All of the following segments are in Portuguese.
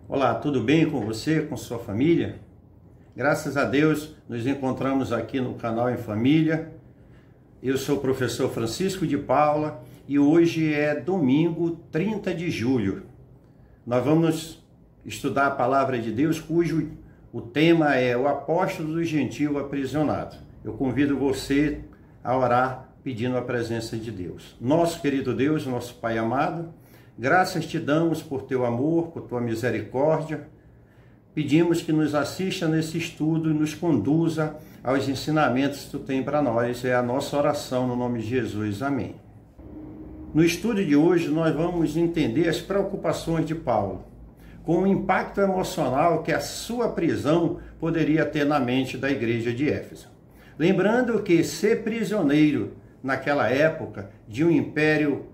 Olá, tudo bem com você, com sua família? Graças a Deus, nos encontramos aqui no canal Em Família. Eu sou o professor Francisco de Paula e hoje é domingo 30 de julho. Nós vamos estudar a palavra de Deus, cujo o tema é o apóstolo do gentio aprisionado. Eu convido você a orar pedindo a presença de Deus. Nosso querido Deus, nosso Pai amado, graças te damos por teu amor, por tua misericórdia. Pedimos que nos assista nesse estudo e nos conduza aos ensinamentos que tu tem para nós. É a nossa oração no nome de Jesus. Amém. No estudo de hoje, nós vamos entender as preocupações de Paulo, com o impacto emocional que a sua prisão poderia ter na mente da igreja de Éfeso. Lembrando que ser prisioneiro naquela época de um império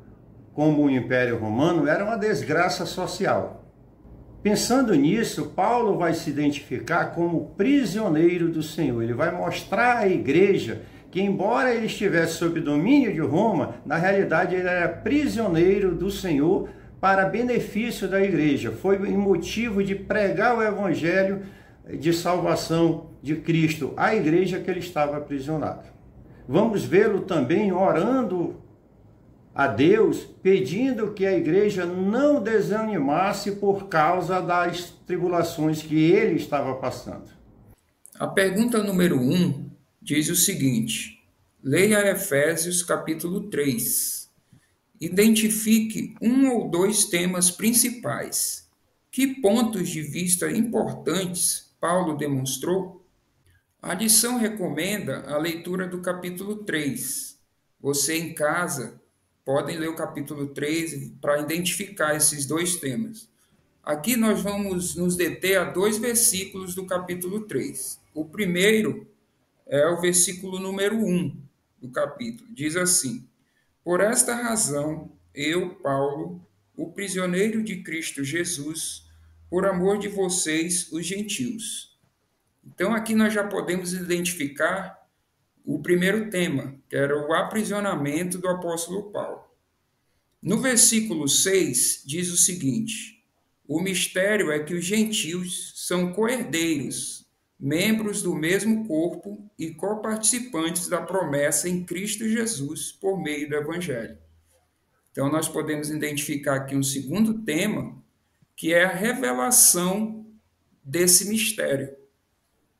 como o Império Romano era uma desgraça social. Pensando nisso, Paulo vai se identificar como prisioneiro do Senhor. Ele vai mostrar à igreja que, embora ele estivesse sob domínio de Roma, na realidade ele era prisioneiro do Senhor para benefício da igreja. Foi em motivo de pregar o evangelho de salvação de Cristo à igreja que ele estava aprisionado. Vamos vê-lo também orando a Deus, pedindo que a igreja não desanimasse por causa das tribulações que ele estava passando. A pergunta número 1 diz o seguinte: leia Efésios capítulo 3. Identifique um ou dois temas principais. Que pontos de vista importantes Paulo demonstrou? A lição recomenda a leitura do capítulo 3. Você em casa podem ler o capítulo 3 para identificar esses dois temas. Aqui nós vamos nos deter a dois versículos do capítulo 3. O primeiro é o versículo número 1 do capítulo. Diz assim: por esta razão, eu, Paulo, o prisioneiro de Cristo Jesus, por amor de vocês, os gentios. Então, aqui nós já podemos identificar o primeiro tema, que era o aprisionamento do apóstolo Paulo. No versículo 6, diz o seguinte: o mistério é que os gentios são coerdeiros, membros do mesmo corpo e coparticipantes da promessa em Cristo Jesus por meio do Evangelho. Então, nós podemos identificar aqui um segundo tema, que é a revelação desse mistério,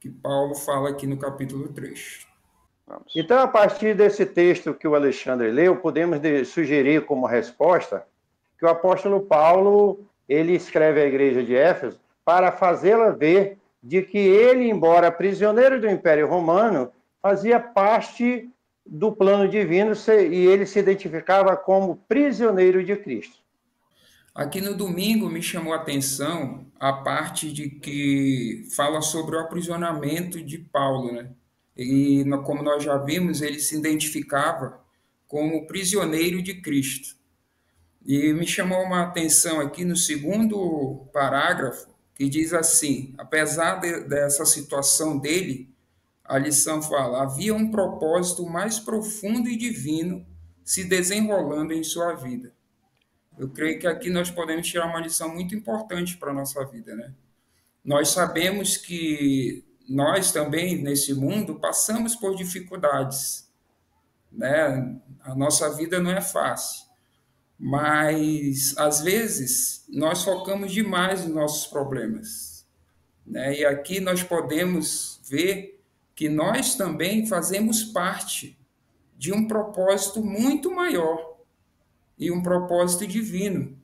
que Paulo fala aqui no capítulo 3. Vamos. Então, a partir desse texto que o Alexandre leu, podemos sugerir como resposta que o apóstolo Paulo, ele escreve à igreja de Éfeso para fazê-la ver de que ele, embora prisioneiro do Império Romano, fazia parte do plano divino e ele se identificava como prisioneiro de Cristo. Aqui no domingo me chamou a atenção a parte de que fala sobre o aprisionamento de Paulo, né? E como nós já vimos, ele se identificava como prisioneiro de Cristo. E me chamou uma atenção aqui no segundo parágrafo, que diz assim: apesar dessa situação dele, a lição fala, havia um propósito mais profundo e divino se desenrolando em sua vida. Eu creio que aqui nós podemos tirar uma lição muito importante para a nossa vida, né? Nós sabemos que nós também, nesse mundo, passamos por dificuldades, né? A nossa vida não é fácil, mas, às vezes, nós focamos demais nos nossos problemas, né? E aqui nós podemos ver que nós também fazemos parte de um propósito muito maior e um propósito divino,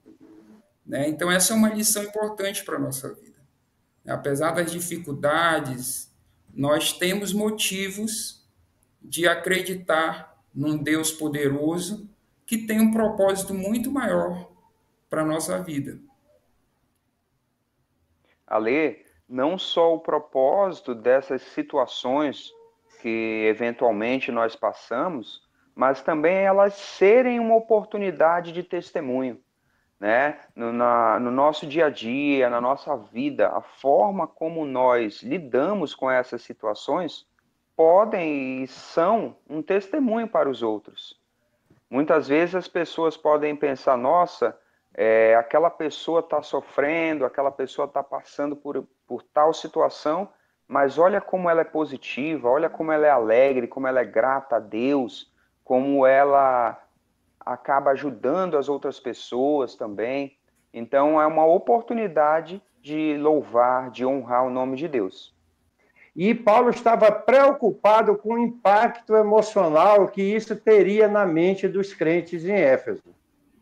né? Então, essa é uma lição importante para a nossa vida. Apesar das dificuldades, nós temos motivos de acreditar num Deus poderoso que tem um propósito muito maior para a nossa vida. Ale, não só o propósito dessas situações que eventualmente nós passamos, mas também elas serem uma oportunidade de testemunho, né? No nosso dia a dia, na nossa vida, a forma como nós lidamos com essas situações podem e são um testemunho para os outros. Muitas vezes as pessoas podem pensar, nossa, aquela pessoa está sofrendo, aquela pessoa está passando por tal situação, mas olha como ela é positiva, olha como ela é alegre, como ela é grata a Deus, como ela acaba ajudando as outras pessoas também. Então, é uma oportunidade de louvar, de honrar o nome de Deus. E Paulo estava preocupado com o impacto emocional que isso teria na mente dos crentes em Éfeso.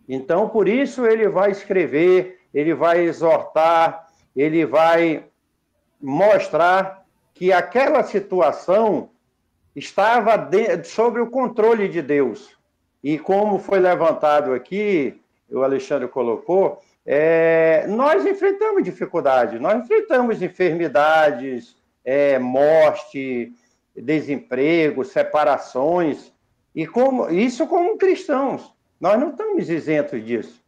Então, por isso, ele vai escrever, ele vai exortar, ele vai mostrar que aquela situação estava sob o controle de Deus. E como foi levantado aqui, o Alexandre colocou, nós enfrentamos dificuldades, nós enfrentamos enfermidades, morte, desemprego, separações, e isso como cristãos. Nós não estamos isentos disso.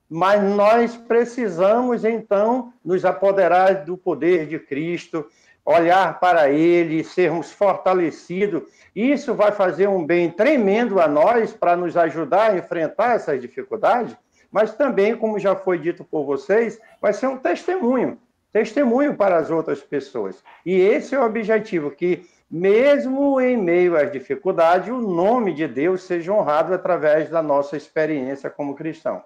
Mas nós precisamos, então, nos apoderar do poder de Cristo, olhar para Ele, sermos fortalecidos. Isso vai fazer um bem tremendo a nós para nos ajudar a enfrentar essas dificuldades, mas também, como já foi dito por vocês, vai ser um testemunho para as outras pessoas. E esse é o objetivo, que mesmo em meio às dificuldades, o nome de Deus seja honrado através da nossa experiência como cristão.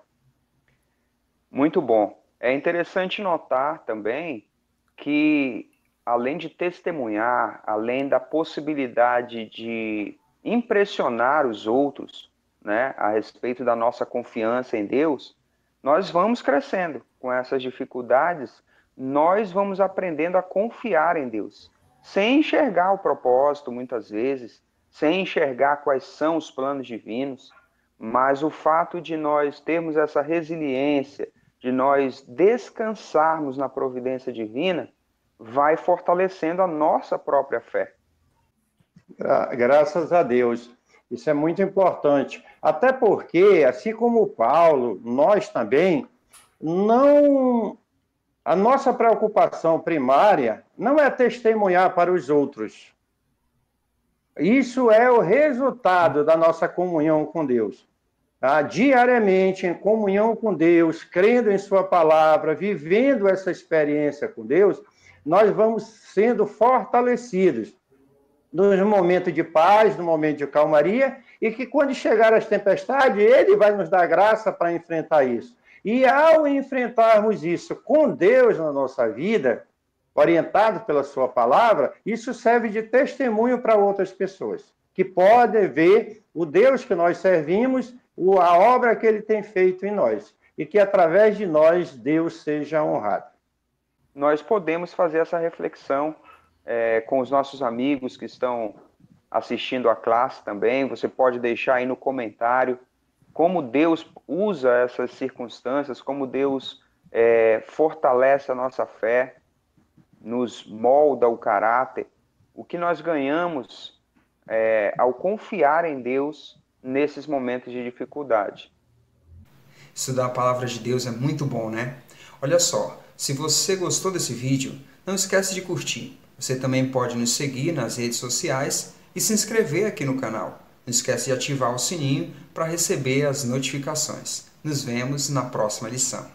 Muito bom. É interessante notar também que, além de testemunhar, além da possibilidade de impressionar os outros, né, a respeito da nossa confiança em Deus, nós vamos crescendo com essas dificuldades, nós vamos aprendendo a confiar em Deus, sem enxergar o propósito, muitas vezes, sem enxergar quais são os planos divinos, mas o fato de nós termos essa resiliência, de nós descansarmos na providência divina, vai fortalecendo a nossa própria fé. Graças a Deus. Isso é muito importante. Até porque, assim como Paulo, nós também, a nossa preocupação primária não é testemunhar para os outros. Isso é o resultado da nossa comunhão com Deus. Diariamente, em comunhão com Deus, crendo em sua palavra, vivendo essa experiência com Deus, nós vamos sendo fortalecidos nos momentos de paz, no momento de calmaria, e que quando chegar as tempestades, Ele vai nos dar graça para enfrentar isso. E ao enfrentarmos isso com Deus na nossa vida, orientado pela sua palavra, isso serve de testemunho para outras pessoas, que podem ver o Deus que nós servimos, a obra que Ele tem feito em nós, e que através de nós Deus seja honrado. Nós podemos fazer essa reflexão com os nossos amigos que estão assistindo a classe também. Você pode deixar aí no comentário como Deus usa essas circunstâncias, como Deus fortalece a nossa fé, nos molda o caráter, o que nós ganhamos ao confiar em Deus nesses momentos de dificuldade. Estudar a palavra de Deus é muito bom, né? Olha só, se você gostou desse vídeo, não esquece de curtir. Você também pode nos seguir nas redes sociais e se inscrever aqui no canal. Não esquece de ativar o sininho para receber as notificações. Nos vemos na próxima lição.